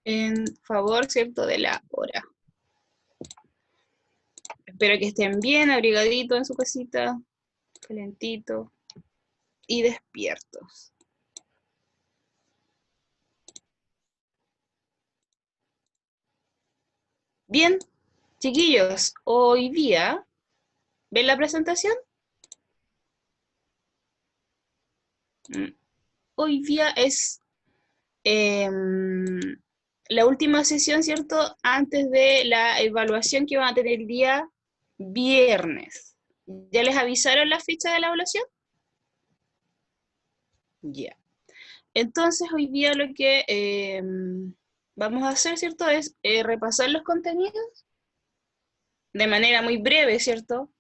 en favor, ¿cierto?, de la hora. Espero que estén bien, abrigaditos en su casita, calentitos y despiertos. Bien, chiquillos, hoy día, ¿ven la presentación? Hoy día es la última sesión, ¿cierto?, antes de la evaluación que van a tener el día viernes. ¿Ya les avisaron la fecha de la evaluación? Ya. Entonces, hoy día lo que vamos a hacer, ¿cierto?, es repasar los contenidos de manera muy breve, ¿cierto?,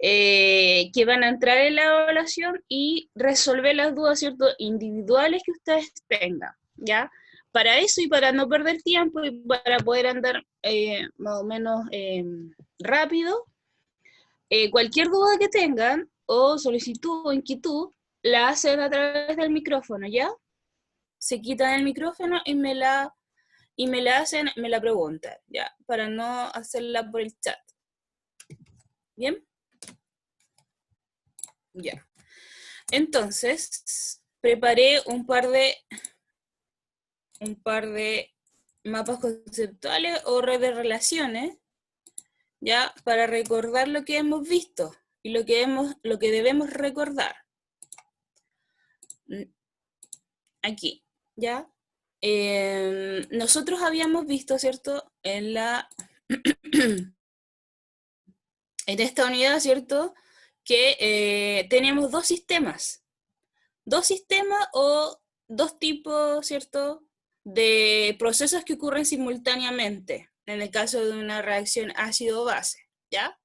que van a entrar en la evaluación y resolver las dudas, ¿cierto?, individuales que ustedes tengan, ¿ya? Para eso y para no perder tiempo y para poder andar más o menos rápido, cualquier duda que tengan o solicitud o inquietud, la hacen a través del micrófono, ¿ya? Se quitan el micrófono y me la hacen, me la preguntan, ¿ya? Para no hacerla por el chat. ¿Bien? Ya. Entonces, preparé un par de mapas conceptuales o red de relaciones, ¿ya? Para recordar lo que hemos visto y lo que debemos recordar. Aquí, ¿ya? Nosotros habíamos visto, ¿cierto?, en esta unidad, ¿cierto?, que tenemos dos sistemas o dos tipos, ¿cierto?, de procesos que ocurren simultáneamente, en el caso de una reacción ácido-base, ¿ya?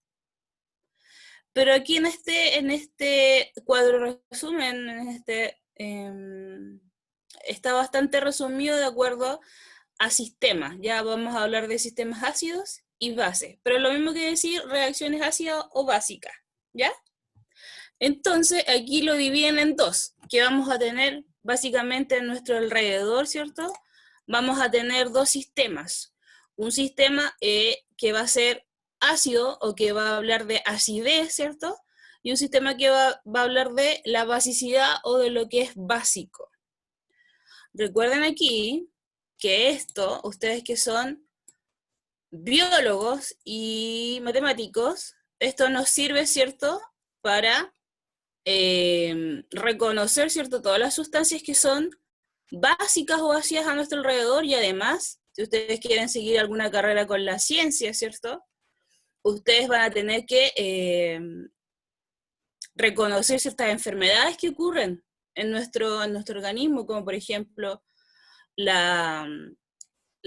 Pero aquí en este cuadro resumen, está bastante resumido de acuerdo a sistemas. Ya vamos a hablar de sistemas ácidos y bases, pero lo mismo que decir reacciones ácidas o básicas, ¿ya? Entonces aquí lo dividen en dos, que vamos a tener básicamente a nuestro alrededor, ¿cierto? Vamos a tener dos sistemas. Un sistema que va a ser ácido o que va a hablar de acidez, ¿cierto? Y un sistema que va a hablar de la basicidad o de lo que es básico. Recuerden aquí que esto, ustedes que son biólogos y matemáticos, esto nos sirve, ¿cierto?, para reconocer, ¿cierto?, todas las sustancias que son básicas o ácidas a nuestro alrededor, y además, si ustedes quieren seguir alguna carrera con la ciencia, ¿cierto?, ustedes van a tener que reconocer ciertas enfermedades que ocurren en nuestro organismo, como por ejemplo la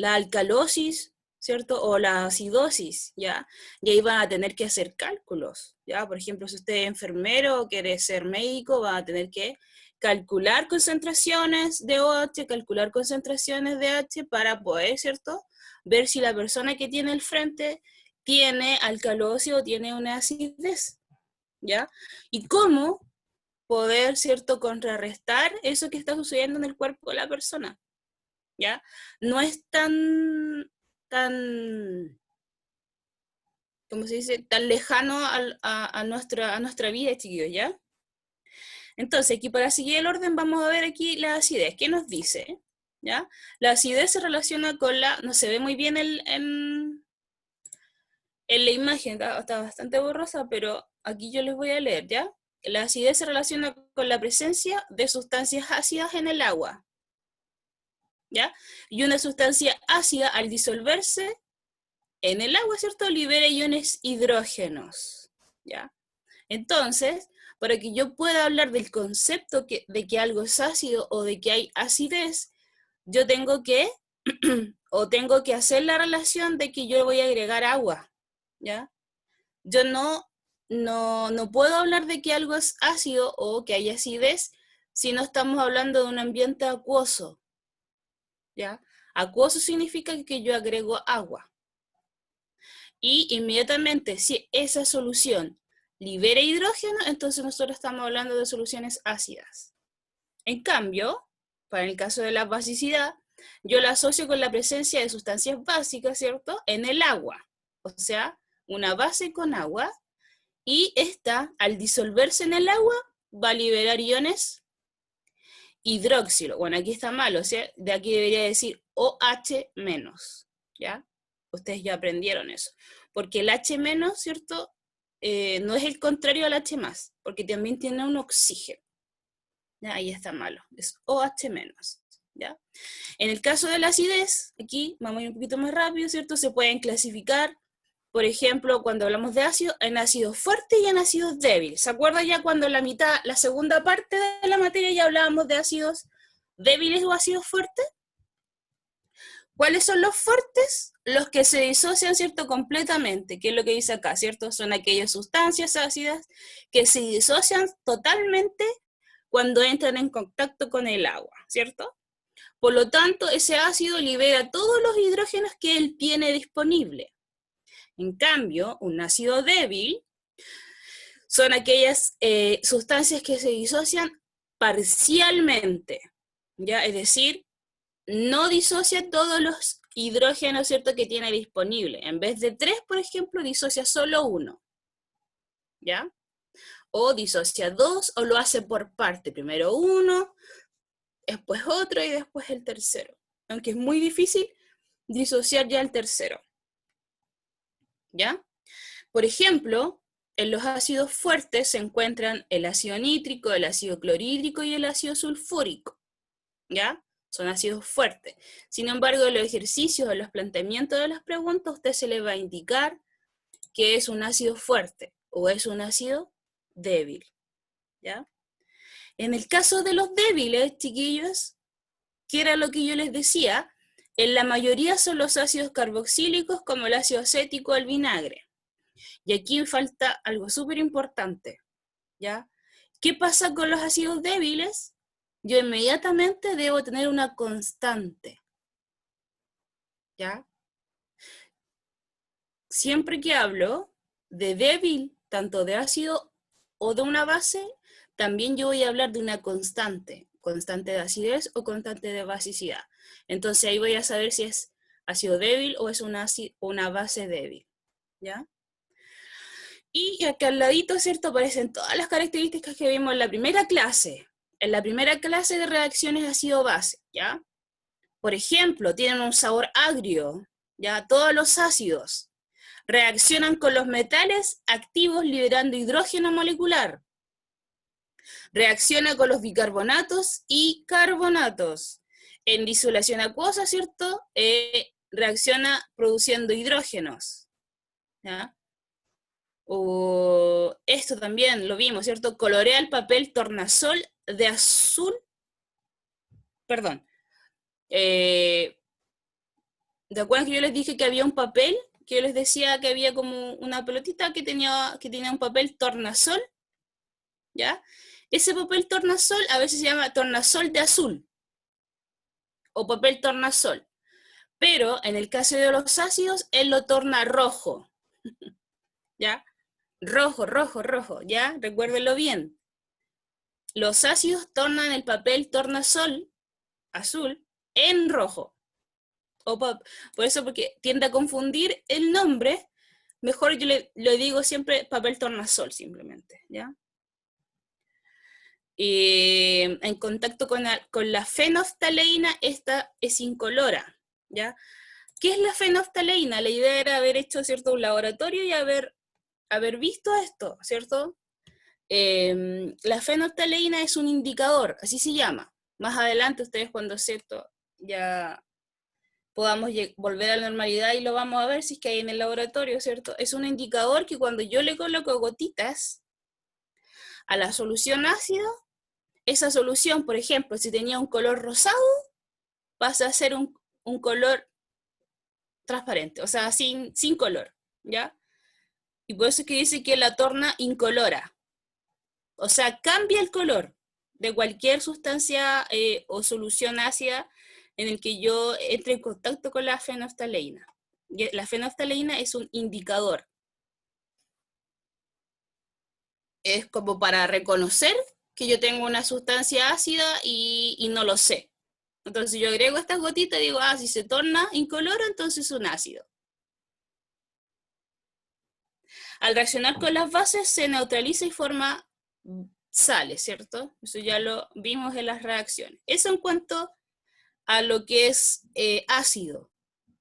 alcalosis, ¿cierto?, o la acidosis, ¿ya? Y ahí van a tener que hacer cálculos, ¿ya? Por ejemplo, si usted es enfermero o quiere ser médico, van a tener que calcular concentraciones de OH, calcular concentraciones de H para poder, ¿cierto?, ver si la persona que tiene al frente tiene alcalosis o tiene una acidez, ¿ya? Y cómo poder, ¿cierto?, contrarrestar eso que está sucediendo en el cuerpo de la persona, ¿ya? No es tan, ¿cómo se dice?, tan lejano a nuestra vida, chiquillos, ¿ya? Entonces, aquí para seguir el orden vamos a ver aquí la acidez. ¿Qué nos dice? ¿Ya? La acidez se relaciona con no se ve muy bien en la imagen, está bastante borrosa, pero aquí yo les voy a leer, ¿ya? La acidez se relaciona con la presencia de sustancias ácidas en el agua, ¿ya? Y una sustancia ácida, al disolverse en el agua, ¿cierto?, libera iones hidrógenos, ¿ya? Entonces, para que yo pueda hablar del concepto de que algo es ácido o de que hay acidez, yo tengo que, o tengo que hacer la relación de que yo voy a agregar agua, ¿ya? Yo no puedo hablar de que algo es ácido o que hay acidez si no estamos hablando de un ambiente acuoso, ¿ya? Acuoso significa que yo agrego agua. Y inmediatamente, si esa solución libera hidrógeno, entonces nosotros estamos hablando de soluciones ácidas. En cambio, para el caso de la basicidad, yo la asocio con la presencia de sustancias básicas, ¿cierto? En el agua. O sea, una base con agua, y esta, al disolverse en el agua, va a liberar iones hidróxilo. Bueno, aquí está mal, o sea, de aquí debería decir OH-, ¿ya? Ustedes ya aprendieron eso. Porque el H-, ¿cierto? No es el contrario al H+, porque también tiene un oxígeno. ¿Ya? Ahí está malo, es OH-, ¿ya? En el caso de la acidez, aquí vamos a ir un poquito más rápido, ¿cierto? Se pueden clasificar, por ejemplo, cuando hablamos de ácido, en ácido fuerte y en ácido débil. ¿Se acuerda ya cuando en la segunda parte de la materia ya hablábamos de ácidos débiles o ácidos fuertes? ¿Cuáles son los fuertes? Los que se disocian, ¿cierto? Completamente, que es lo que dice acá, ¿cierto? Son aquellas sustancias ácidas que se disocian totalmente cuando entran en contacto con el agua, ¿cierto? Por lo tanto, ese ácido libera todos los hidrógenos que él tiene disponible. En cambio, un ácido débil son aquellas sustancias que se disocian parcialmente, ¿ya? Es decir, no disocia todos los hidrógenos, ¿cierto?, que tiene disponible. En vez de 3, por ejemplo, disocia solo 1, ¿ya? O disocia 2, o lo hace por parte. Primero 1, después otro y después el tercero. Aunque es muy difícil disociar ya el tercero, ¿ya? Por ejemplo, en los ácidos fuertes se encuentran el ácido nítrico, el ácido clorhídrico y el ácido sulfúrico, ¿ya? Son ácidos fuertes. Sin embargo, en los ejercicios, en los planteamientos de las preguntas, a usted se le va a indicar que es un ácido fuerte o es un ácido débil, ¿ya? En el caso de los débiles, chiquillos, que era lo que yo les decía, en la mayoría son los ácidos carboxílicos como el ácido acético o el vinagre. Y aquí falta algo súper importante, ¿ya? ¿Qué pasa con los ácidos débiles? Yo inmediatamente debo tener una constante, ¿ya? Siempre que hablo de débil, tanto de ácido o de una base, también yo voy a hablar de una constante de acidez o constante de basicidad. Entonces ahí voy a saber si es ácido débil o es una base débil, ¿ya? Y acá al ladito, ¿cierto?, aparecen todas las características que vimos en la primera clase. En la primera clase de reacciones ácido-base, ¿ya? Por ejemplo, tienen un sabor agrio, ¿ya? Todos los ácidos reaccionan con los metales activos liberando hidrógeno molecular. Reacciona con los bicarbonatos y carbonatos. En disolución acuosa, ¿cierto? Reacciona produciendo hidrógenos, ¿ya? O esto también lo vimos, ¿cierto? Colorea el papel tornasol de azul, perdón. ¿De acuerdo que yo les dije que había un papel? Que yo les decía que había como una pelotita que tenía un papel tornasol, ¿ya? Ese papel tornasol a veces se llama tornasol de azul, o papel tornasol. Pero en el caso de los ácidos, él lo torna rojo, ¿ya? Rojo, rojo, rojo, ¿ya? Recuérdenlo bien. Los ácidos tornan el papel tornasol, azul, en rojo. Por eso, porque tiende a confundir el nombre, mejor yo le digo siempre papel tornasol, simplemente, ¿ya? En contacto con la fenolftaleína, esta es incolora, ¿ya? ¿Qué es la fenolftaleína? La idea era haber hecho, ¿cierto?, un laboratorio y haber visto esto, ¿cierto? La fenolftaleína es un indicador, así se llama. Más adelante ustedes, cuando ¿cierto?, ya podamos volver a la normalidad y lo vamos a ver si es que hay en el laboratorio, ¿cierto? Es un indicador que cuando yo le coloco gotitas a la solución ácida, esa solución, por ejemplo, si tenía un color rosado, pasa a ser un color transparente, o sea, sin color, ¿ya? Y por eso es que dice que la torna incolora. O sea, cambia el color de cualquier sustancia o solución ácida en el que yo entre en contacto con la fenolftaleína. La fenolftaleína es un indicador. Es como para reconocer que yo tengo una sustancia ácida y no lo sé. Entonces yo agrego estas gotitas y digo, si se torna incoloro, entonces es un ácido. Al reaccionar con las bases se neutraliza y forma sales, ¿cierto? Eso ya lo vimos en las reacciones. Eso en cuanto a lo que es ácido,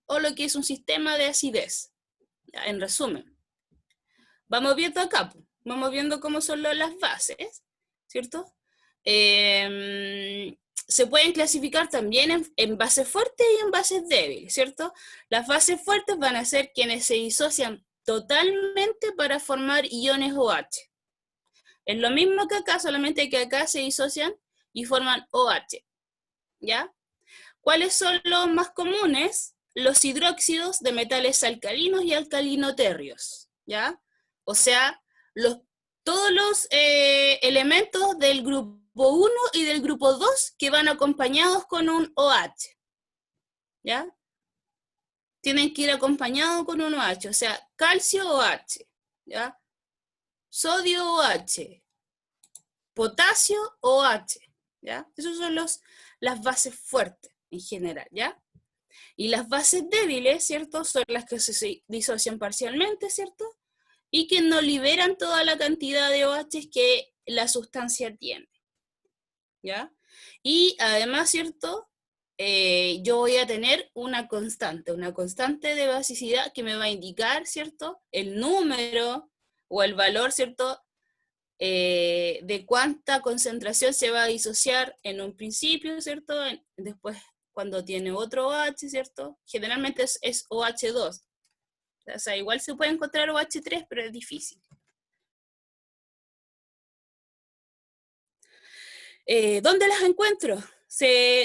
o lo que es un sistema de acidez. Ya, en resumen, vamos viendo acá, vamos viendo cómo son las bases, ¿cierto? Se pueden clasificar también en bases fuertes y en bases débiles, ¿cierto? Las bases fuertes van a ser quienes se disocian totalmente para formar iones OH. Es lo mismo que acá, solamente que acá se disocian y forman OH, ¿ya? ¿Cuáles son los más comunes? Los hidróxidos de metales alcalinos y alcalinoterrios, ¿ya? O sea, todos los elementos del grupo 1 y del grupo 2 que van acompañados con un OH, ¿ya? Tienen que ir acompañados con un OH, o sea, calcio OH, ¿ya? Sodio OH, potasio OH, ¿ya? Esos son las bases fuertes en general, ¿ya? Y las bases débiles, ¿cierto? Son las que se disocian parcialmente, ¿cierto? Y que no liberan toda la cantidad de OH que la sustancia tiene, ¿ya? Y además, ¿cierto? Yo voy a tener una constante de basicidad que me va a indicar, ¿cierto? El número o el valor, ¿cierto? De cuánta concentración se va a disociar en un principio, ¿cierto? Después, cuando tiene otro OH, ¿cierto? Generalmente es OH2. O sea, igual se puede encontrar OH3, pero es difícil. ¿Dónde las encuentro?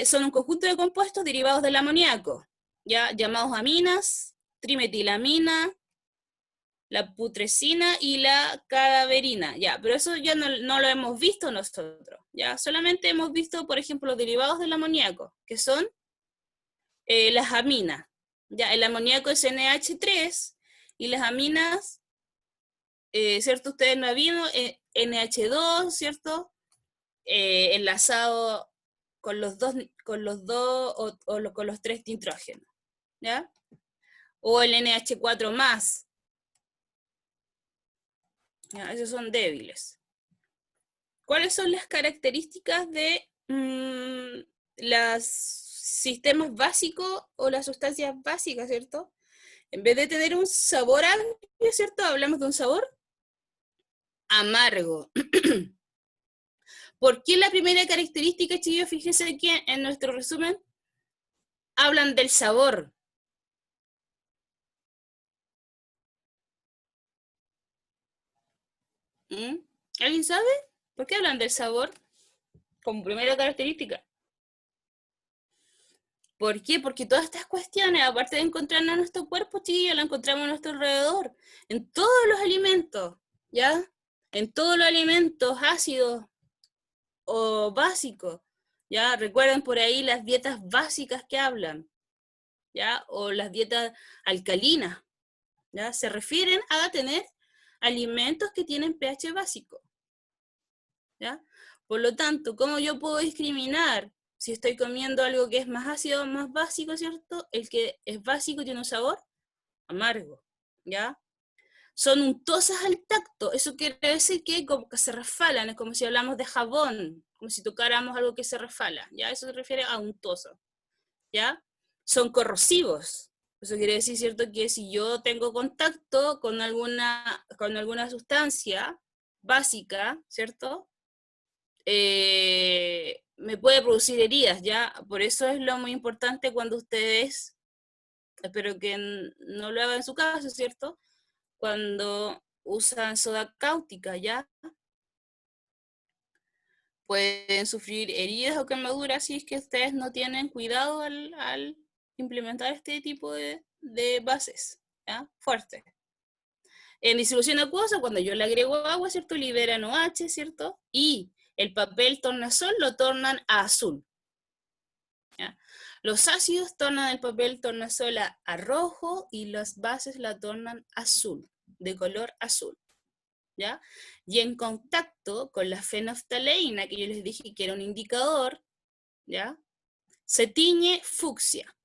Son un conjunto de compuestos derivados del amoníaco, ¿ya? Llamados aminas, trimetilamina, la putrescina y la cadaverina, ya, pero eso ya no lo hemos visto nosotros, ya, solamente hemos visto, por ejemplo, los derivados del amoníaco, que son las aminas, ya, el amoníaco es NH3 y las aminas, ¿cierto? Ustedes no han visto, NH2, ¿cierto? Enlazado con los dos o con los tres nitrógenos, ¿ya? O el NH4 más, ¿ya? Esos son débiles. ¿Cuáles son las características de los sistemas básicos o las sustancias básicas, ¿cierto? En vez de tener un sabor agrio, ¿cierto? Hablamos de un sabor amargo. ¿Por qué la primera característica, chicos? Fíjense aquí en nuestro resumen, hablan del sabor. ¿Alguien sabe? ¿Por qué hablan del sabor como primera característica? ¿Por qué? Porque todas estas cuestiones, aparte de encontrarnos en nuestro cuerpo, chiquillos, las encontramos a nuestro alrededor, en todos los alimentos, ¿ya? En todos los alimentos ácidos o básicos, ¿ya? Recuerden por ahí las dietas básicas que hablan, ¿ya? O las dietas alcalinas, ¿ya? Se refieren a tener alimentos que tienen pH básico, ¿ya? Por lo tanto, ¿cómo yo puedo discriminar si estoy comiendo algo que es más ácido o más básico, ¿cierto? El que es básico tiene un sabor amargo, ¿ya? Son untosas al tacto, eso quiere decir que como que se resbalan, es como si hablamos de jabón, como si tocáramos algo que se resbala, ¿ya? Eso se refiere a untoso, ¿ya? Son corrosivos, eso quiere decir, ¿cierto? Que si yo tengo contacto con alguna sustancia básica, ¿cierto? Me puede producir heridas, ¿ya? Por eso es lo muy importante cuando ustedes, espero que no lo hagan en su caso, ¿cierto? Cuando usan soda cáustica, ¿ya? Pueden sufrir heridas o quemaduras si es que ustedes no tienen cuidado al implementar este tipo de bases, ¿ya? Fuertes. En disolución acuosa, cuando yo le agrego agua, ¿cierto? Liberan OH, ¿cierto? Y el papel tornasol lo tornan a azul, ¿ya? Los ácidos tornan el papel tornasol a rojo y las bases la tornan azul, de color azul, ¿ya? Y en contacto con la fenolftaleína, que yo les dije que era un indicador, ¿ya? se tiñe fucsia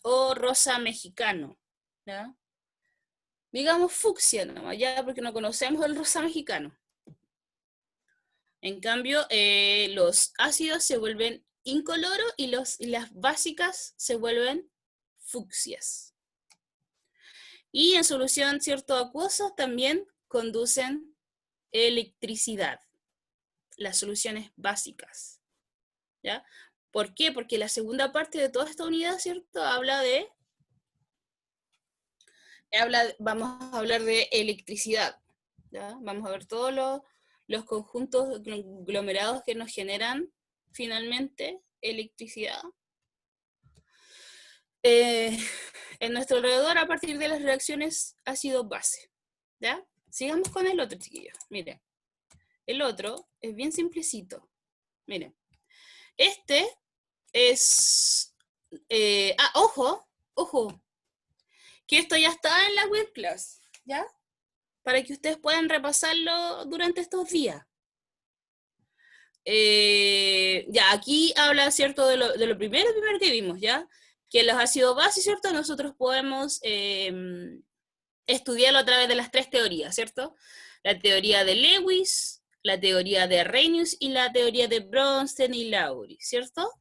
o rosa mexicano, ¿ya? Digamos fucsia nomás, ya, porque no conocemos el rosa mexicano. En cambio, los ácidos se vuelven incoloros y las básicas se vuelven fucsias. Y en solución, cierto, acuosa también conducen electricidad, las soluciones básicas, ¿ya? ¿Por qué? Porque la segunda parte de toda esta unidad, ¿cierto? Vamos a hablar de electricidad, ¿ya? Vamos a ver todos los conjuntos conglomerados que nos generan finalmente electricidad en nuestro alrededor a partir de las reacciones ácido-base, ¿ya? Sigamos con el otro, chiquillos. Miren, el otro es bien simplecito. Miren, este es... ojo, que esto ya está en la web class, ¿ya? Para que ustedes puedan repasarlo durante estos días. Ya, aquí habla, ¿cierto? De lo primero que vimos, ¿ya? Que los ácidos bases, ¿cierto? Nosotros podemos estudiarlo a través de las tres teorías, ¿cierto? La teoría de Lewis, la teoría de Arrhenius y la teoría de Bronsted y Lowry, ¿cierto?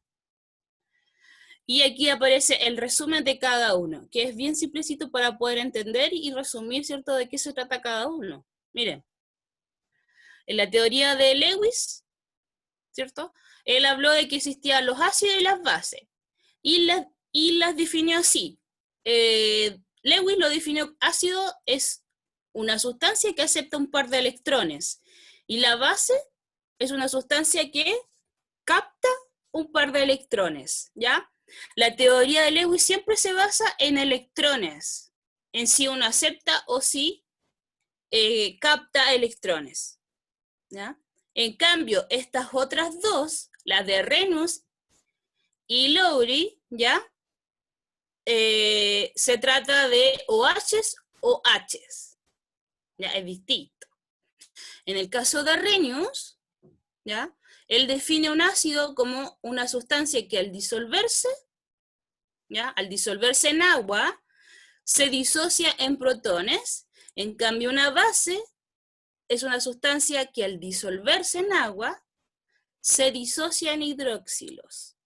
Y aquí aparece el resumen de cada uno, que es bien simplecito para poder entender y resumir, ¿cierto?, de qué se trata cada uno. Miren, en la teoría de Lewis, ¿cierto?, él habló de que existían los ácidos y las bases, y las definió así. Lewis lo definió: ácido es una sustancia que acepta un par de electrones, y la base es una sustancia que capta un par de electrones, ¿ya? La teoría de Lewis siempre se basa en electrones, en si uno acepta o si capta electrones, ¿ya? En cambio, estas otras dos, las de Arrhenius y Lowry, ¿ya? Se trata de OHs o Hs, ¿ya? Es distinto. En el caso de Arrhenius, ¿ya? Él define un ácido como una sustancia que al disolverse, ¿ya?, al disolverse en agua, se disocia en protones. En cambio, una base es una sustancia que al disolverse en agua, se disocia en hidroxilos,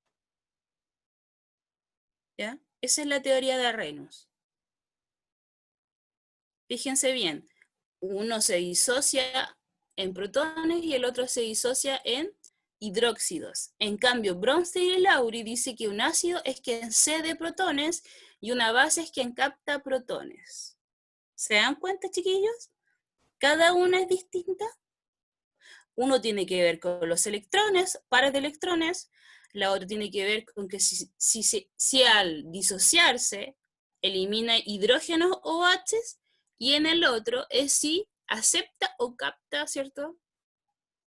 ¿ya? Esa es la teoría de Arrhenius. Fíjense bien, uno se disocia en protones y el otro se disocia en hidróxidos. En cambio, Bronsted y Lowry dice que un ácido es quien cede protones y una base es quien capta protones. ¿Se dan cuenta, chiquillos? Cada una es distinta. Uno tiene que ver con los electrones, pares de electrones. La otra tiene que ver con que si al disociarse elimina hidrógenos o OHs, y en el otro es si acepta o capta, ¿cierto?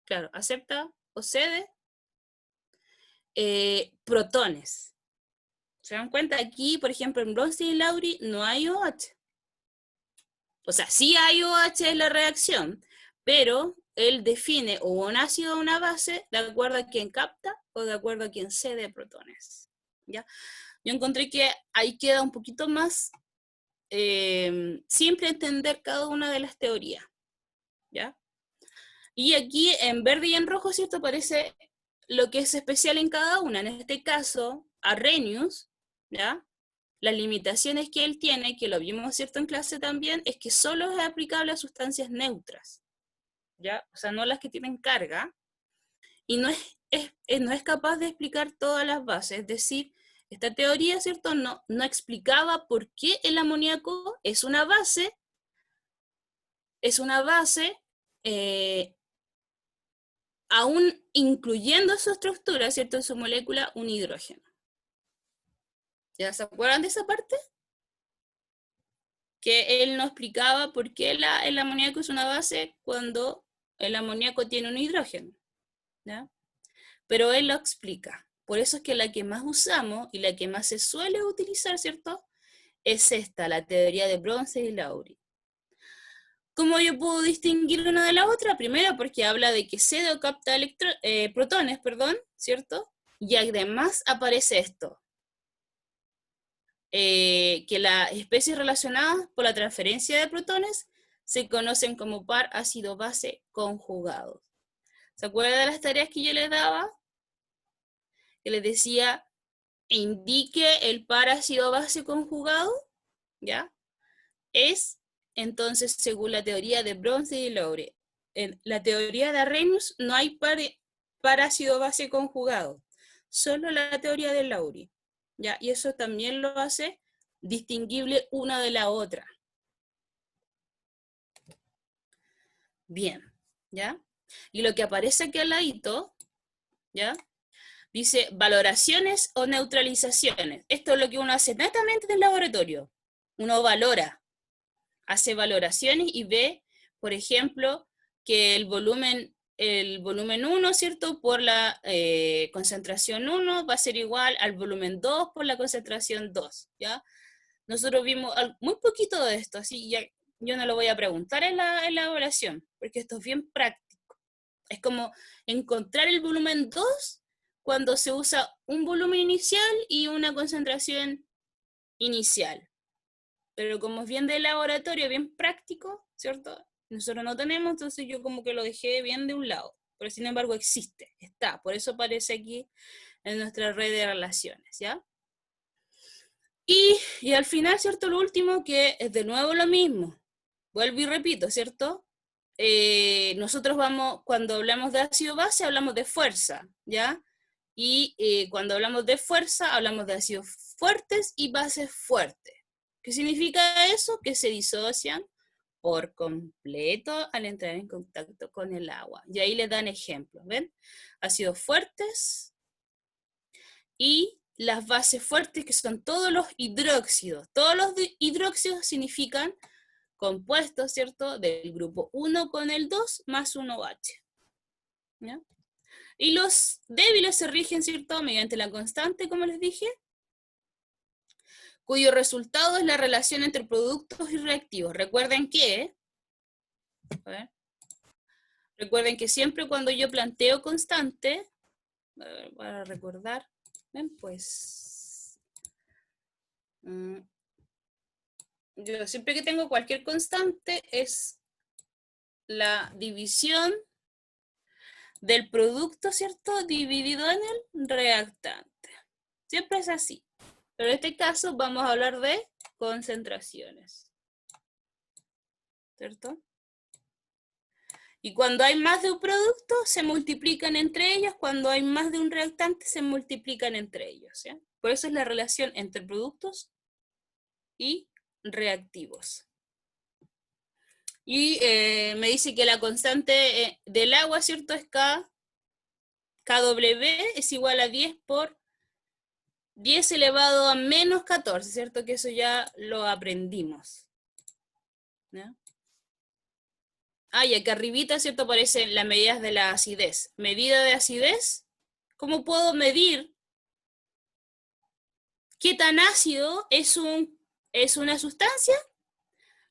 Claro, acepta o cede protones. ¿Se dan cuenta? Aquí, por ejemplo, en Bronsted y Lowry no hay OH. O sea, sí hay OH en la reacción, pero él define o un ácido o una base de acuerdo a quien capta o de acuerdo a quien cede protones, ¿ya? Yo encontré que ahí queda un poquito más simple entender cada una de las teorías, ¿ya? Y aquí en verde y en rojo, ¿cierto?, aparece lo que es especial en cada una. En este caso, Arrhenius, ¿ya?, las limitaciones que él tiene, que lo vimos, ¿cierto?, en clase también, es que solo es aplicable a sustancias neutras, ¿ya? O sea, no las que tienen carga, y no es capaz de explicar todas las bases. Es decir, esta teoría, ¿cierto?, no explicaba por qué el amoníaco es una base, aún incluyendo su estructura, ¿cierto?, en su molécula, un hidrógeno. ¿Ya se acuerdan de esa parte? Que él no explicaba por qué el amoníaco es una base cuando el amoníaco tiene un hidrógeno, ¿ya? Pero él lo explica. Por eso es que la que más usamos y la que más se suele utilizar, ¿cierto?, es esta, la teoría de Bronsted y Lowry. ¿Cómo yo puedo distinguir una de la otra? Primero, porque habla de que cede o capta protones, ¿cierto? Y además aparece esto, que las especies relacionadas por la transferencia de protones se conocen como par ácido-base conjugados. ¿Se acuerdan de las tareas que yo les daba? Que les decía, indique el par ácido-base conjugado, ¿ya? Es, entonces, según la teoría de Bronsted y Lowry, en la teoría de Arrhenius no hay par ácido-base conjugado, solo la teoría de Lowry, ¿ya? Y eso también lo hace distinguible una de la otra. Bien, ¿ya? Y lo que aparece aquí al ladito, ¿ya? Dice valoraciones o neutralizaciones. Esto es lo que uno hace netamente en el laboratorio. Uno valora, hace valoraciones y ve, por ejemplo, que el volumen 1, ¿cierto? Por la concentración 1 va a ser igual al volumen 2 por la concentración 2, ¿ya? Nosotros vimos muy poquito de esto, así ya yo no lo voy a preguntar en la evaluación, porque esto es bien práctico. Es como encontrar el volumen 2 cuando se usa un volumen inicial y una concentración inicial. Pero como es bien de laboratorio, bien práctico, ¿cierto? Nosotros no tenemos, entonces yo como que lo dejé bien de un lado. Pero sin embargo existe, está. Por eso aparece aquí en nuestra red de relaciones, ¿ya? Y al final, ¿cierto? Lo último que es de nuevo lo mismo. Vuelvo y repito, ¿cierto? Nosotros vamos, cuando hablamos de ácido base, hablamos de fuerza, ¿ya? Y cuando hablamos de fuerza, hablamos de ácidos fuertes y bases fuertes. ¿Qué significa eso? Que se disocian por completo al entrar en contacto con el agua. Y ahí les dan ejemplos, ¿ven? Ácidos fuertes y las bases fuertes, que son todos los hidróxidos. Todos los hidróxidos significan compuestos, ¿cierto? Del grupo 1 con el 2 más 1H. ¿Ya? Y los débiles se rigen, ¿cierto? Mediante la constante, como les dije, cuyo resultado es la relación entre productos y reactivos. Recuerden que, siempre cuando yo planteo constante, para recordar, ven pues, yo siempre que tengo cualquier constante es la división del producto, ¿cierto? Dividido en el reactante. Siempre es así. Pero en este caso vamos a hablar de concentraciones, ¿cierto? Y cuando hay más de un producto, se multiplican entre ellos. Cuando hay más de un reactante, se multiplican entre ellos, ¿sí? Por eso es la relación entre productos y reactivos. Y me dice que la constante del agua, ¿cierto? Es KW es igual a 10 por 10 elevado a menos 14, ¿cierto? Que eso ya lo aprendimos, ¿no? Y acá arribita, ¿cierto? Aparecen las medidas de la acidez. Medida de acidez, ¿cómo puedo medir qué tan ácido es una sustancia?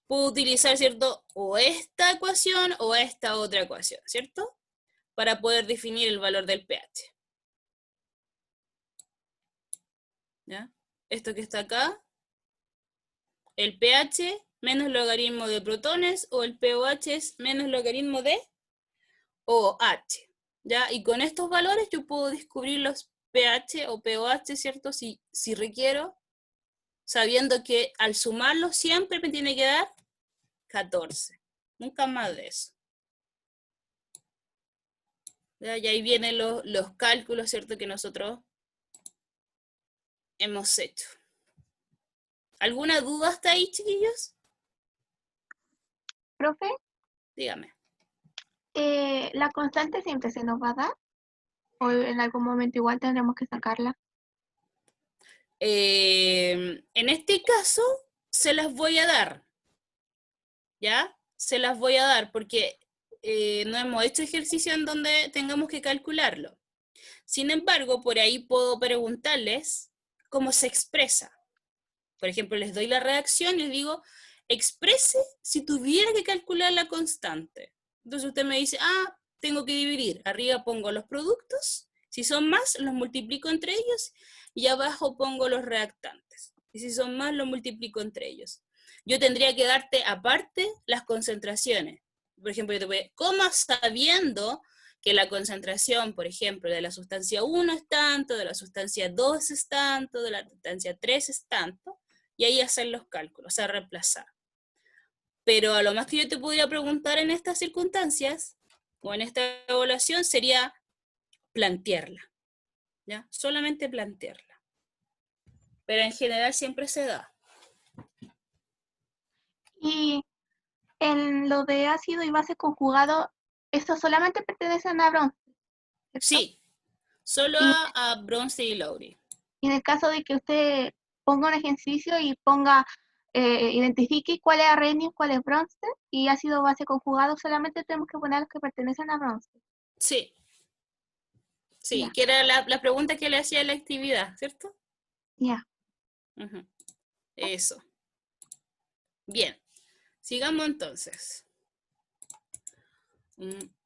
Puedo utilizar, ¿cierto? O esta ecuación o esta otra ecuación, ¿cierto? Para poder definir el valor del pH. ¿Ya? Esto que está acá, el pH menos logaritmo de protones, o el pOH es menos logaritmo de OH, ¿ya? Y con estos valores yo puedo descubrir los pH o pOH, ¿cierto? Si requiero, sabiendo que al sumarlo siempre me tiene que dar 14. Nunca más de eso. ¿Ya? Y ahí vienen los cálculos, ¿cierto? Que nosotros hemos hecho. ¿Alguna duda hasta ahí, chiquillos? Profe, Dígame. ¿la constante siempre se nos va a dar? ¿O en algún momento igual tendremos que sacarla? En este caso, se las voy a dar. ¿Ya? Se las voy a dar porque no hemos hecho ejercicio en donde tengamos que calcularlo. Sin embargo, por ahí puedo preguntarles cómo se expresa. Por ejemplo, les doy la reacción y les digo, exprese si tuviera que calcular la constante. Entonces usted me dice, tengo que dividir. Arriba pongo los productos Si son más, los multiplico entre ellos y abajo pongo los reactantes. Y si son más, los multiplico entre ellos. Yo tendría que darte aparte las concentraciones. Por ejemplo, yo te voy, ¿cómo sabiendo que la concentración, por ejemplo, de la sustancia 1 es tanto, de la sustancia 2 es tanto, de la sustancia 3 es tanto? Y ahí hacer los cálculos, o sea, reemplazar. Pero a lo más que yo te podría preguntar en estas circunstancias, o en esta evaluación, sería plantearla, ¿ya? Solamente plantearla. Pero en general siempre se da. Y en lo de ácido y base conjugado, estos solamente pertenecen a bronce, ¿cierto? Sí, solo Y, a Bronce y Lowry. y en el caso de que usted ponga un ejercicio y ponga, identifique cuál es arrenio, cuál es bronce, y ácido base conjugado, solamente tenemos que poner los que pertenecen a bronce. Sí, sí, Ya, que era la pregunta que le hacía en la actividad, ¿cierto? ya. Uh-huh. Eso. Bien, sigamos entonces.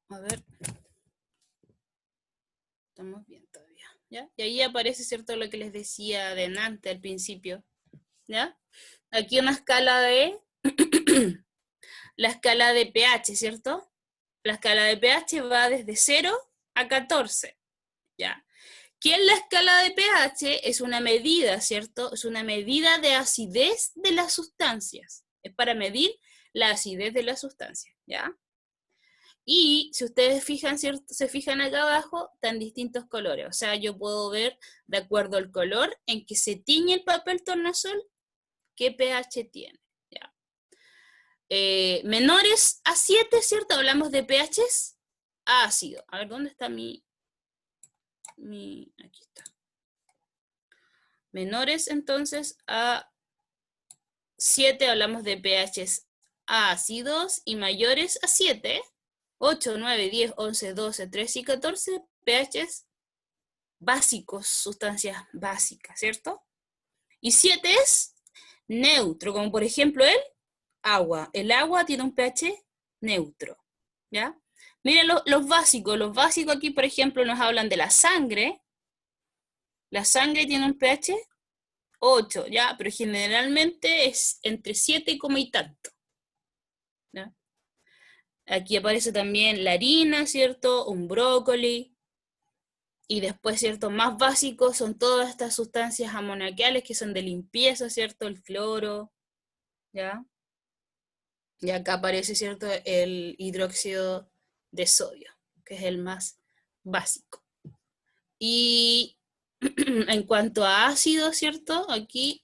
A ver. Estamos bien todavía, ¿ya? Y ahí aparece, ¿cierto? Lo que les decía de Nantes al principio, ¿ya? Aquí una escala de... la escala de pH, ¿cierto? La escala de pH va desde 0 a 14, ¿ya? ¿Qué es la escala de pH? Es una medida, ¿cierto? Es una medida de acidez de las sustancias. Es para medir la acidez de las sustancias, ¿ya? Y si ustedes fijan, ¿cierto? Se fijan acá abajo, están distintos colores. O sea, yo puedo ver, de acuerdo al color en que se tiñe el papel tornasol, qué pH tiene, ¿ya? Menores a 7, ¿cierto? Hablamos de pHs ácido. A ver, ¿dónde está mi... Aquí está. Menores, entonces, a 7 hablamos de pHs ácidos y mayores a 7, 8, 9, 10, 11, 12, 13 y 14, pHs básicos, sustancias básicas, ¿cierto? Y 7 es neutro, como por ejemplo el agua. El agua tiene un pH neutro, ¿ya? Miren los básicos aquí, por ejemplo, nos hablan de la sangre. La sangre tiene un pH 8, ¿ya? Pero generalmente es entre 7 y tanto, ¿ya? Aquí aparece también la harina, ¿cierto? Un brócoli. Y después, ¿cierto? Más básicos son todas estas sustancias amoniacales que son de limpieza, ¿cierto? El cloro, ¿ya? Y acá aparece, ¿cierto? El hidróxido de sodio, que es el más básico. Y en cuanto a ácido, ¿cierto? Aquí,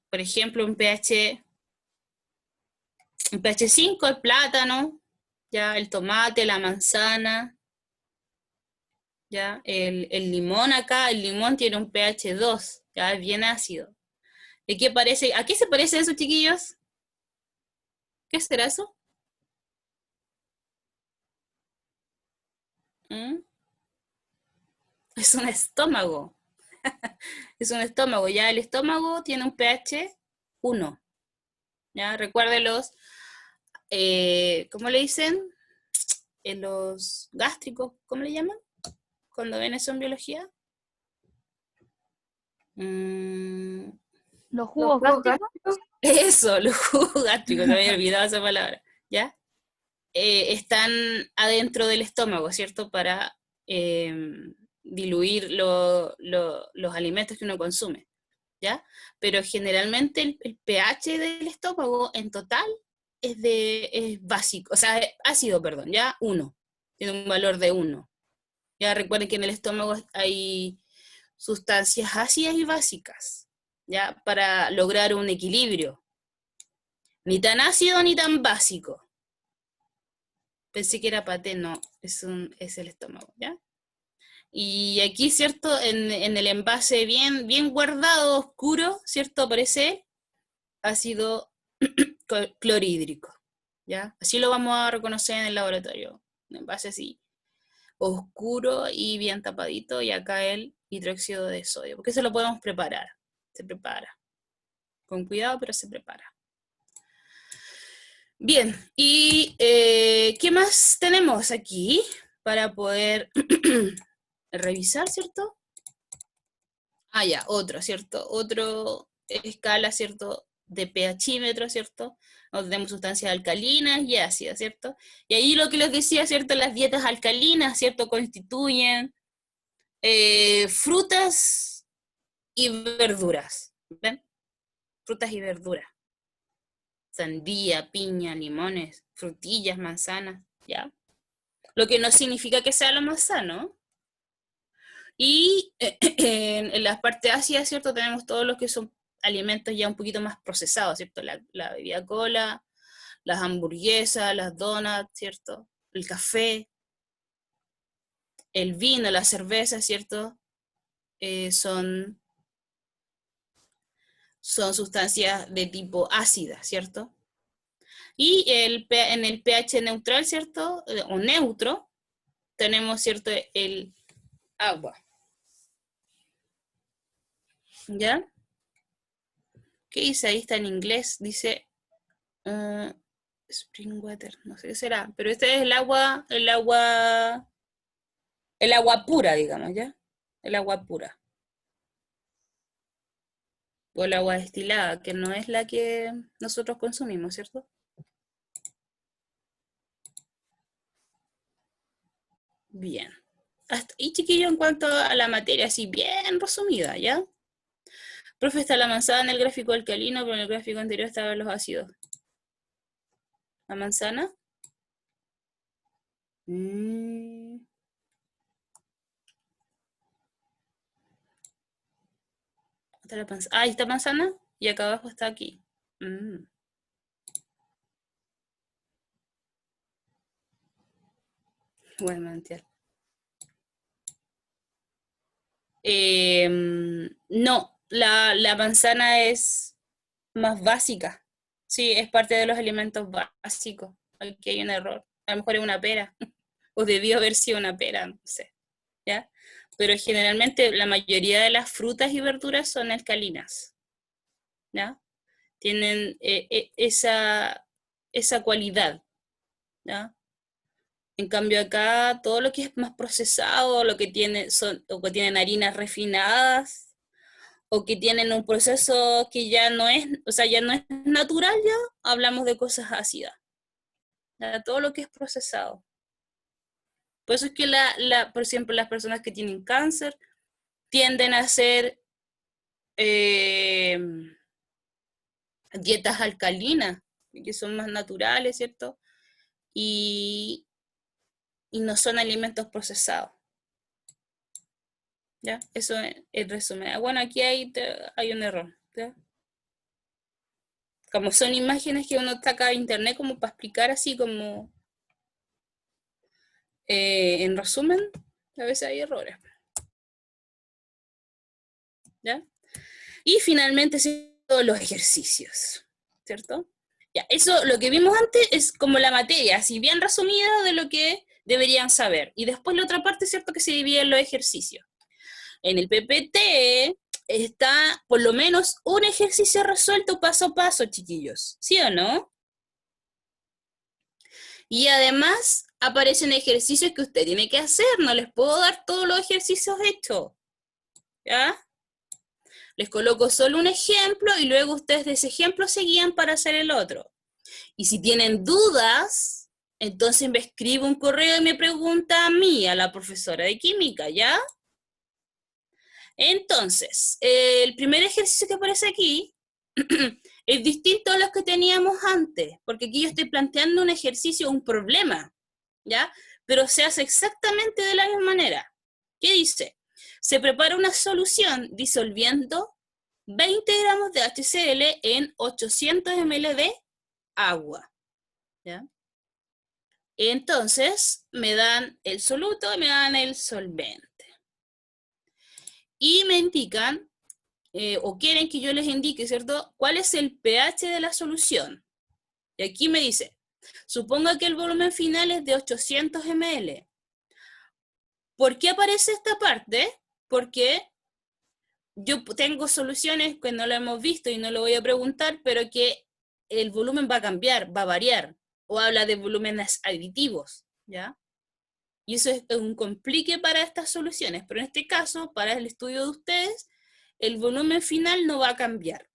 por ejemplo, un pH 5, el plátano, ya el tomate, la manzana, ya el limón acá, el limón tiene un pH 2, ya es bien ácido. ¿Y qué parece? ¿A qué se parece eso, chiquillos? ¿Qué será eso? ¿Mm? Es un estómago. Es un estómago. Ya el estómago tiene un pH 1. ¿Ya? Recuerden ¿cómo le dicen? Los gástricos, ¿cómo le llaman? Cuando ven eso en biología. Los Los jugos jugos gástricos. gástricos. Eso, los jugos gástricos, se me había olvidado esa palabra, ¿ya? Están adentro del estómago, ¿cierto? Para diluir los alimentos que uno consume, ¿ya? Pero generalmente el pH del estómago en total es básico, o sea, es ácido, perdón, ¿ya? 1, tiene un valor de 1. Ya recuerden que en el estómago hay sustancias ácidas y básicas, ¿ya? Para lograr un equilibrio. Ni tan ácido ni tan básico. Pensé que era paté, no, es el estómago, ¿ya? Y aquí, ¿cierto? En el envase bien guardado, oscuro, ¿cierto? Aparece ácido clorhídrico, ¿ya? Así lo vamos a reconocer en el laboratorio. Un envase así, oscuro y bien tapadito, y acá el hidróxido de sodio, porque eso lo podemos preparar, se prepara. Con cuidado, pero se prepara. Bien, y ¿qué más tenemos aquí para poder revisar, ¿cierto? Ah, ya, otro, ¿cierto? Otro escala, ¿cierto? De pHímetro, ¿cierto? Donde tenemos sustancias alcalinas y ácidas, ¿cierto? Y ahí lo que les decía, ¿cierto? Las dietas alcalinas, ¿cierto? Constituyen frutas y verduras, ¿ven? Frutas y verduras. Sandía, piña, limones, frutillas, manzanas, ¿ya? Lo que no significa que sea lo más sano. Y en las partes ácidas, ¿cierto? Tenemos todos los que son alimentos ya un poquito más procesados, ¿cierto? La bebida cola, las hamburguesas, las donuts, ¿cierto? El café, el vino, la cerveza, ¿cierto? Son, son sustancias de tipo ácida, ¿cierto? Y en el pH neutral, ¿cierto? O neutro, tenemos, ¿cierto? El agua, ¿ya? ¿Qué dice? Ahí está en inglés, dice spring water, no sé qué será, pero este es el agua pura, digamos, ¿ya? El agua pura. O el agua destilada, que no es la que nosotros consumimos, ¿cierto? Bien. Hasta ahí, chiquillo, en cuanto a la materia, así bien resumida, ¿ya? Profe, está la manzana en el gráfico alcalino, pero en el gráfico anterior estaban los ácidos. ¿La manzana? Mm. ¿Está la ah, ahí está manzana y acá abajo está aquí. Mm. Bueno, manantial. No, la manzana es más básica. Sí, es parte de los alimentos básicos. Aquí hay un error. A lo mejor es una pera. O debió haber sido una pera, no sé. ¿Ya? Pero generalmente la mayoría de las frutas y verduras son alcalinas. ¿Ya? Tienen esa cualidad. ¿Ya? En cambio acá todo lo que es más procesado, lo que tiene son, o que tienen harinas refinadas, o que tienen un proceso que ya no es, o sea, ya no es natural, ya hablamos de cosas ácidas. ¿Ya? Todo lo que es procesado. Por eso es que por ejemplo, las personas que tienen cáncer tienden a hacer eh, dietas alcalinas, que son más naturales, ¿cierto? Y, y no son alimentos procesados. ¿Ya? Eso es el resumen. Bueno, aquí hay un error. ¿Ya? Como son imágenes que uno saca de internet como para explicar así como en resumen, a veces hay errores. ¿Ya? Y finalmente los ejercicios, ¿cierto? Ya, eso lo que vimos antes es como la materia, así bien resumida de lo que deberían saber. Y después la otra parte, ¿cierto? Que se divide en los ejercicios. En el PPT está por lo menos un ejercicio resuelto paso a paso, chiquillos. ¿Sí o no? Y además aparecen ejercicios que usted tiene que hacer. No les puedo dar todos los ejercicios hechos. ¿Ya? Les coloco solo un ejemplo y luego ustedes de ese ejemplo se guían para hacer el otro. Y si tienen dudas, entonces me escribe un correo y me pregunta a mí, a la profesora de química, ¿ya? Entonces, el primer ejercicio que aparece aquí es distinto a los que teníamos antes, porque aquí yo estoy planteando un ejercicio, un problema, ¿ya? Pero se hace exactamente de la misma manera. ¿Qué dice? Se prepara una solución disolviendo 20 gramos de HCl en 800 ml de agua, ¿ya? Entonces, me dan el soluto y me dan el solvente. Y me indican, o quieren que yo les indique, ¿cierto? ¿Cuál es el pH de la solución? Y aquí me dice, suponga que el volumen final es de 800 ml. ¿Por qué aparece esta parte? Porque yo tengo soluciones que no lo hemos visto y no lo voy a preguntar, pero que el volumen va a cambiar, va a variar, o habla de volúmenes aditivos, ¿ya? Y eso es un complique para estas soluciones, pero en este caso, para el estudio de ustedes, el volumen final no va a cambiar.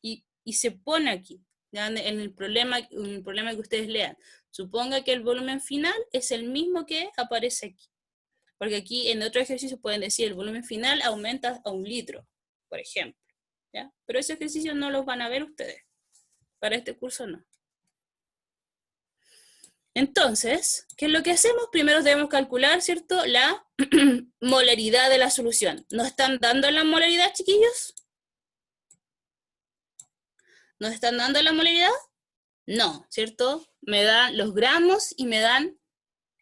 Y se pone aquí, ¿ya? En el problema que ustedes lean. Suponga que el volumen final es el mismo que aparece aquí. Porque aquí en otro ejercicio pueden decir el volumen final aumenta a 1 litro, por ejemplo, ¿ya? Pero ese ejercicio no los van a ver ustedes. Para este curso no. Entonces, ¿qué es lo que hacemos? Primero debemos calcular, ¿cierto?, la molaridad de la solución. ¿Nos están dando la molaridad, chiquillos? ¿Nos están dando la molaridad? No, ¿cierto? Me dan los gramos y me dan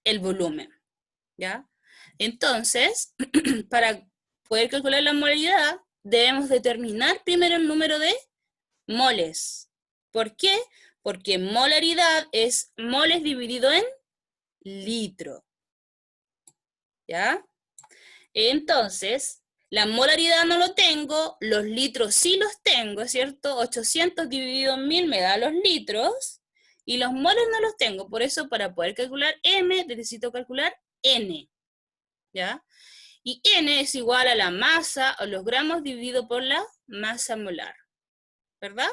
el volumen, ¿ya? Entonces, para poder calcular la molaridad, debemos determinar primero el número de moles. ¿Por qué? Porque molaridad es moles dividido en litro, ¿ya? Entonces, la molaridad no lo tengo, los litros sí los tengo, ¿cierto? 800 dividido en 1000 me da los litros, y los moles no los tengo, por eso para poder calcular M necesito calcular N, ¿ya? Y N es igual a la masa, o los gramos dividido por la masa molar, ¿verdad?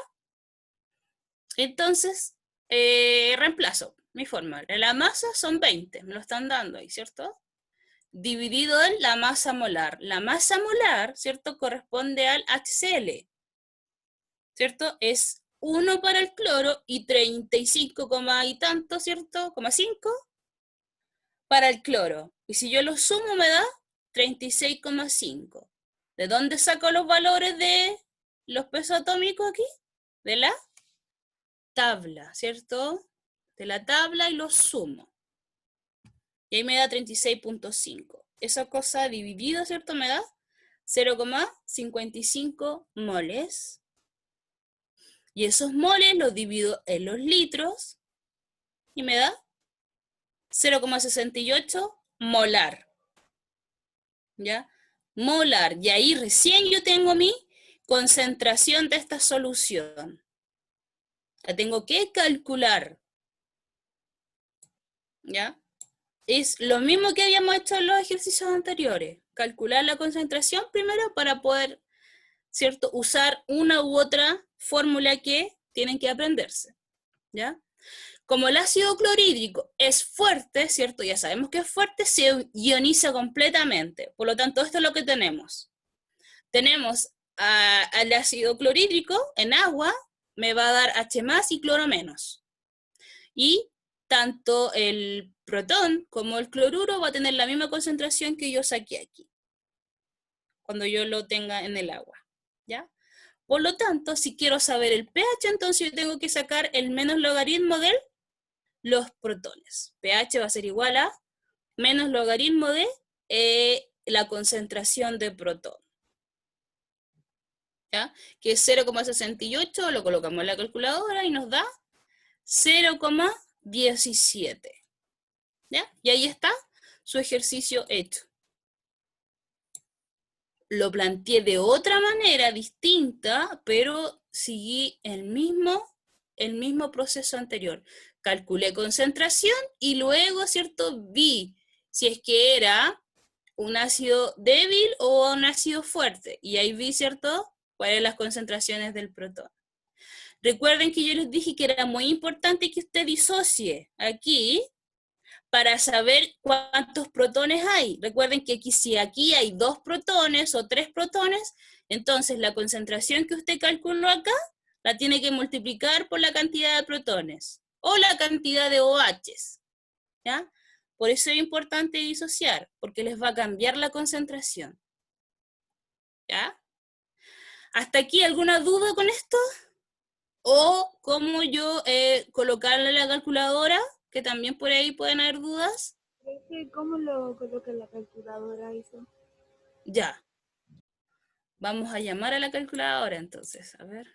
Entonces, reemplazo mi fórmula. La masa son 20, me lo están dando ahí, ¿cierto? Dividido en la masa molar. La masa molar, ¿cierto?, corresponde al HCl, ¿cierto? Es 1 para el cloro y 35, y tanto, ¿cierto?, 5 para el cloro. Y si yo lo sumo me da 36,5. ¿De dónde saco los valores de los pesos atómicos aquí? De la tabla, ¿cierto? De la tabla y los sumo. Y ahí me da 36,5. Esa cosa dividida, ¿cierto? Me da 0,55 moles. Y esos moles los divido en los litros y me da 0,68 molar. ¿Ya? Molar. Y ahí recién yo tengo mi concentración de esta solución. La tengo que calcular. ¿Ya? Es lo mismo que habíamos hecho en los ejercicios anteriores. Calcular la concentración primero para poder, ¿cierto?, usar una u otra fórmula que tienen que aprenderse, ¿ya? Como el ácido clorhídrico es fuerte, ¿cierto? Ya sabemos que es fuerte, se ioniza completamente. Por lo tanto, esto es lo que tenemos. Tenemos al ácido clorhídrico en agua, me va a dar H más y cloro menos. Y tanto el protón como el cloruro va a tener la misma concentración que yo saqué aquí, cuando yo lo tenga en el agua, ¿ya? Por lo tanto, si quiero saber el pH, entonces yo tengo que sacar el menos logaritmo de los protones. pH va a ser igual a menos logaritmo de la concentración de protón, ¿ya? Que es 0,68, lo colocamos en la calculadora y nos da 0,17. ¿Ya? Y ahí está su ejercicio hecho. Lo planteé de otra manera distinta, pero seguí el mismo proceso anterior. Calculé concentración y luego, ¿cierto?, vi si es que era un ácido débil o un ácido fuerte. Y ahí vi, ¿cierto?, cuáles eran las concentraciones del protón. Recuerden que yo les dije que era muy importante que usted disocie aquí para saber cuántos protones hay. Recuerden que aquí, si aquí hay 2 protones o 3 protones, entonces la concentración que usted calculó acá la tiene que multiplicar por la cantidad de protones o la cantidad de OHs, ¿ya? Por eso es importante disociar, porque les va a cambiar la concentración, ¿ya? ¿Hasta aquí alguna duda con esto? ¿O cómo yo colocarle en la calculadora? Que también por ahí pueden haber dudas. ¿Cómo lo coloca en la calculadora eso? Ya. Vamos a llamar a la calculadora entonces. A ver.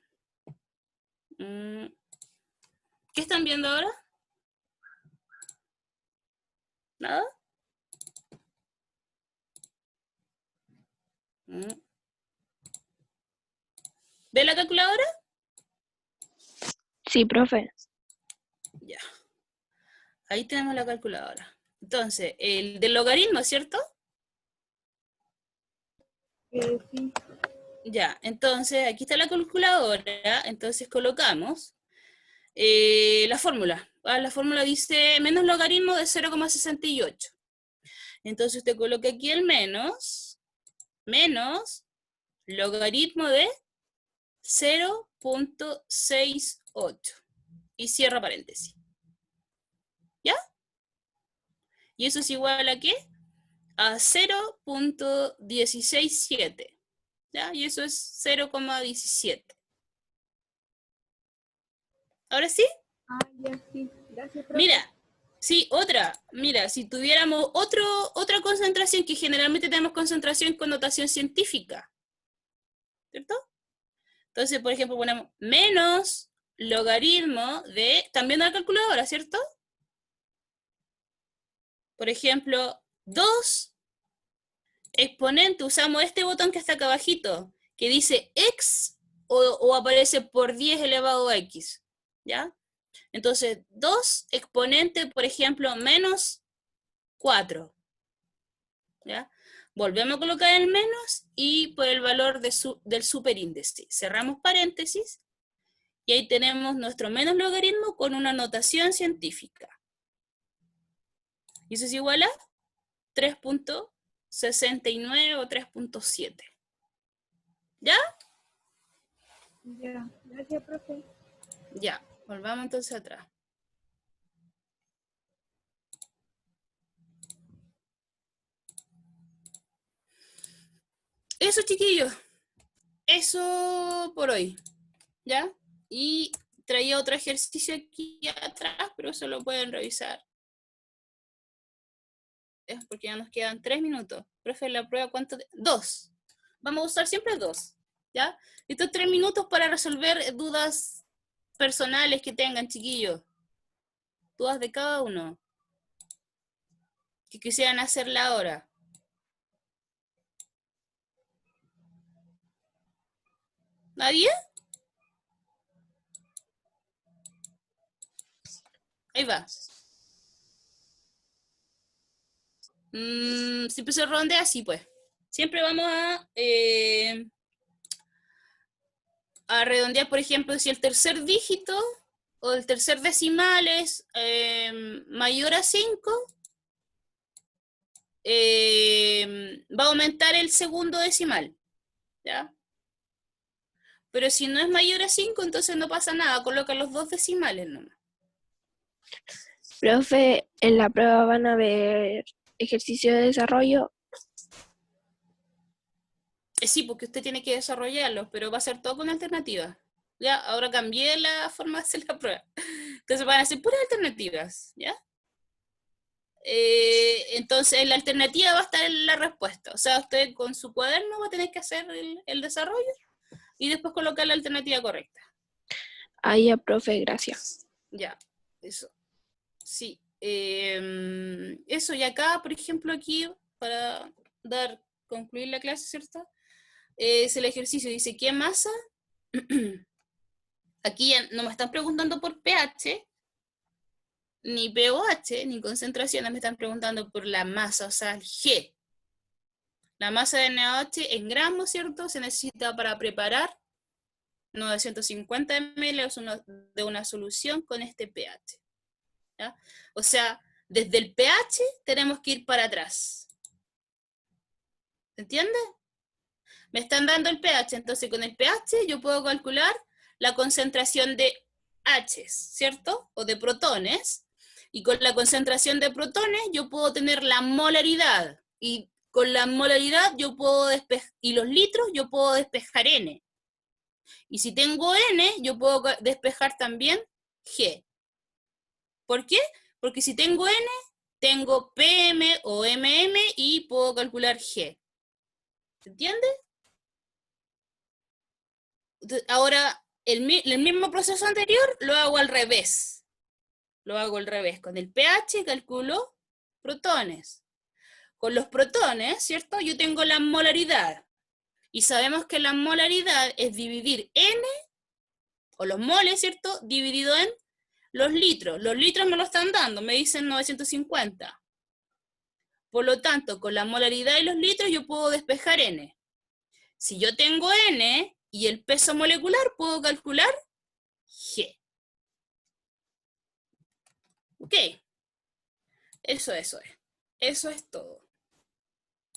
¿Qué están viendo ahora? ¿Nada? ¿Ve la calculadora? Sí, profe. Ya. Ahí tenemos la calculadora. Entonces, el del logaritmo, ¿cierto? Sí. Ya, entonces aquí está la calculadora, entonces colocamos la fórmula. La fórmula dice menos logaritmo de 0,68. Entonces usted coloca aquí el menos logaritmo de 0,68 y cierra paréntesis. ¿Ya? ¿Y eso es igual a qué? A 0,167. ¿Ya? Y eso es 0,17. ¿Ahora sí? Ah, ya sí. Gracias, profe. Mira, sí, otra. Mira, si tuviéramos otra concentración, que generalmente tenemos concentración con notación científica, ¿cierto? Entonces, por ejemplo, ponemos menos logaritmo de, también de la calculadora, ¿cierto? Por ejemplo, 2 exponente, usamos este botón que está acá abajito, que dice x o aparece por 10 elevado a x, ¿ya? Entonces, 2 exponente, por ejemplo, menos 4, ¿ya? Volvemos a colocar el menos y por el valor del superíndice. Cerramos paréntesis y ahí tenemos nuestro menos logaritmo con una notación científica. Y eso es igual a 3,69 o 3,7. ¿Ya? Ya. Gracias, profe. Ya, volvamos entonces atrás. Eso, chiquillos. Eso por hoy. ¿Ya? Y traía otro ejercicio aquí atrás, pero eso lo pueden revisar. Porque ya nos quedan 3 minutos. Profe, la prueba, ¿cuánto? 2. Vamos a usar siempre 2. ¿Ya? Estos 3 minutos para resolver dudas personales que tengan, chiquillos. Dudas de cada uno. Que quisieran hacerla ahora. ¿Nadie? Ahí va. Siempre se rondea así, pues. Siempre vamos a redondear, por ejemplo, si el tercer dígito o el tercer decimal es mayor a 5, va a aumentar el segundo decimal, ¿ya? Pero si no es mayor a 5, entonces no pasa nada, coloca los 2 decimales nomás. Profe, en la prueba van a ver ejercicio de desarrollo. Sí, porque usted tiene que desarrollarlos, pero va a ser todo con alternativas. Ya, ahora cambié la forma de hacer la prueba. Entonces van a ser puras alternativas, ¿ya? Entonces en la alternativa va a estar la respuesta. O sea, usted con su cuaderno va a tener que hacer el desarrollo y después colocar la alternativa correcta. Ahí ya, profe, gracias. Ya, eso. Sí. Eso, y acá, por ejemplo, aquí, para concluir la clase, ¿cierto? Es el ejercicio, dice, ¿qué masa? Aquí ya no me están preguntando por pH, ni pOH, ni concentraciones, me están preguntando por la masa, o sea, el G. La masa de NaOH en gramos, ¿cierto? Se necesita para preparar 950 ml de una solución con este pH. ¿Ya? O sea, desde el pH tenemos que ir para atrás. ¿Se entiende? Me están dando el pH, entonces con el pH yo puedo calcular la concentración de H, ¿cierto? O de protones. Y con la concentración de protones yo puedo tener la molaridad. Y con la molaridad yo puedo y los litros yo puedo despejar N. Y si tengo N, yo puedo despejar también G. ¿Por qué? Porque si tengo N, tengo PM o MM y puedo calcular G. ¿Se entiende? Ahora, el mismo proceso anterior lo hago al revés. Lo hago al revés. Con el pH calculo protones. Con los protones, ¿cierto? Yo tengo la molaridad. Y sabemos que la molaridad es dividir N o los moles, ¿cierto? Dividido en los litros. Los litros me lo están dando, me dicen 950. Por lo tanto, con la molaridad y los litros yo puedo despejar N. Si yo tengo N y el peso molecular, puedo calcular G. Ok. Eso es. Eso es todo.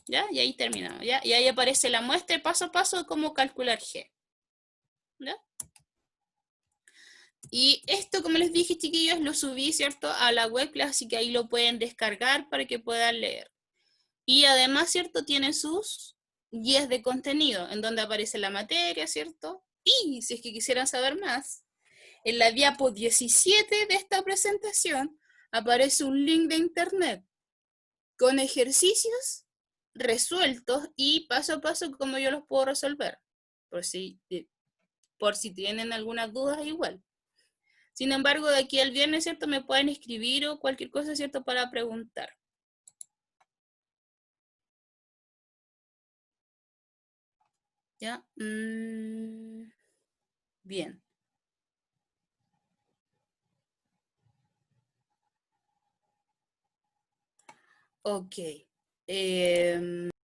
¿Ya? Y ahí terminamos. ¿Ya? Y ahí aparece la muestra paso a paso de cómo calcular G. ¿Ya? Y esto, como les dije, chiquillos, lo subí, ¿cierto?, a la web, así que ahí lo pueden descargar para que puedan leer. Y además, ¿cierto?, tienen sus guías de contenido, en donde aparece la materia, ¿cierto? Y si es que quisieran saber más, en la diapo 17 de esta presentación aparece un link de internet con ejercicios resueltos y paso a paso cómo yo los puedo resolver, por si tienen algunas dudas igual. Sin embargo, de aquí al viernes, ¿cierto?, me pueden escribir o cualquier cosa, ¿cierto?, para preguntar. ¿Ya? Bien. Ok.